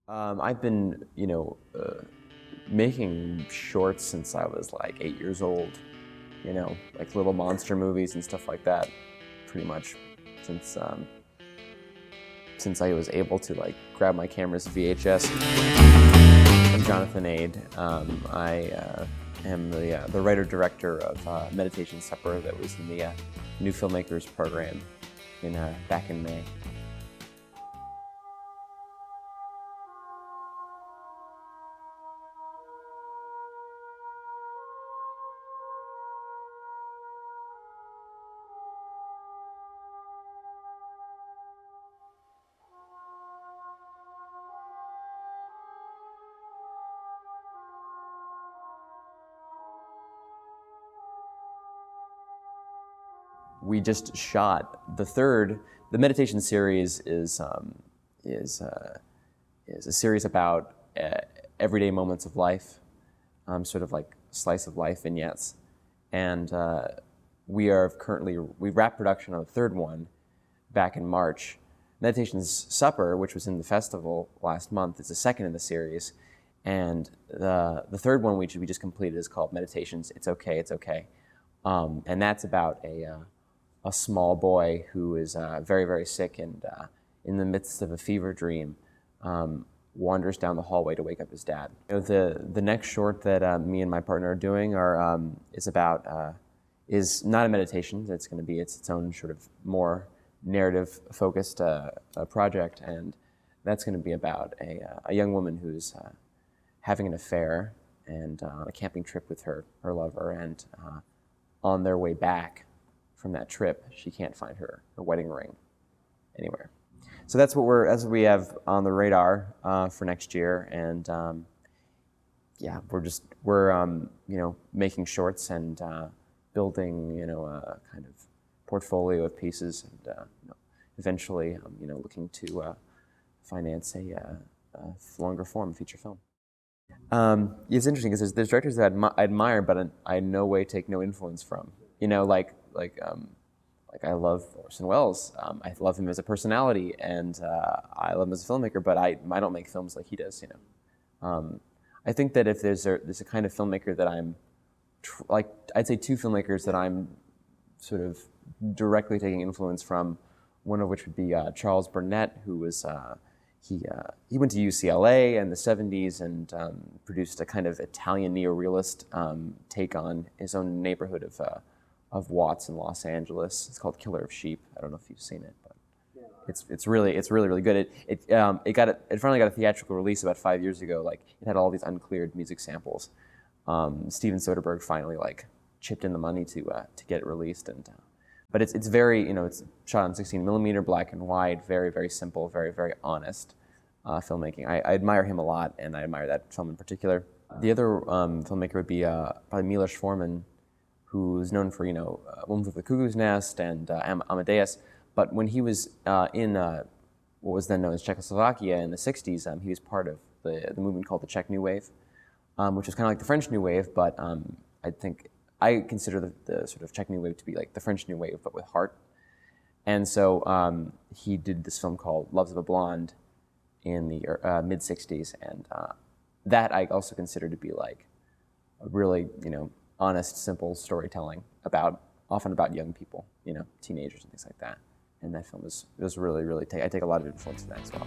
I've been, making shorts since I was like 8 years old, like little monster movies and stuff like that, pretty much since I was able to like grab my camera's VHS. I'm Jonathan Ade. I am the writer-director of Meditation Supper that was in the New Filmmakers program back in May. We just shot the meditation series is a series about everyday moments of life, sort of like slice of life vignettes, and we wrapped production on the third one back in March. Meditation's Supper, which was in the festival last month, is the second in the series, and the third one we just completed is called Meditations. It's okay, it's okay, and that's about a small boy who is very, very sick and in the midst of a fever dream wanders down the hallway to wake up his dad. The next short that me and my partner are doing is not a meditation. It's going to be its own sort of more narrative-focused project, and that's going to be about a young woman who's having an affair and on a camping trip with her lover, and on their way back from that trip, she can't find her wedding ring anywhere. So that's what we have on the radar for next year, and we're making shorts and building a kind of portfolio of pieces, and eventually looking to finance a longer form feature film. It's interesting because there's directors that I admire, but I in no way take no influence from. Like I love Orson Welles. I love him as a personality, and I love him as a filmmaker. But I don't make films like he does. I think that if there's a kind of filmmaker that I'd say two filmmakers that I'm sort of directly taking influence from. One of which would be Charles Burnett, who was he went to UCLA in the 70s and produced a kind of Italian neorealist take on his own neighborhood of Watts in Los Angeles. It's called Killer of Sheep. I don't know if you've seen it, but it's really good. It finally got a theatrical release about 5 years ago. Like, it had all these uncleared music samples. Steven Soderbergh finally chipped in the money to get it released, and but it's very it's shot on 16mm, black and white, very, very simple, very, very honest filmmaking. I admire him a lot, and I admire that film in particular. The other filmmaker would be probably Milos Forman, who's known for Woman with the Cuckoo's Nest and Amadeus. But when he was in what was then known as Czechoslovakia in the 60s, he was part of the movement called the Czech New Wave, which was kind of like the French New Wave, but I consider the sort of Czech New Wave to be like the French New Wave, but with heart. And so he did this film called Loves of a Blonde in the mid-60s, and that I also consider to be like a really, honest, simple storytelling often about young people, teenagers and things like that. And that film was really, really, I take a lot of influence from that as well.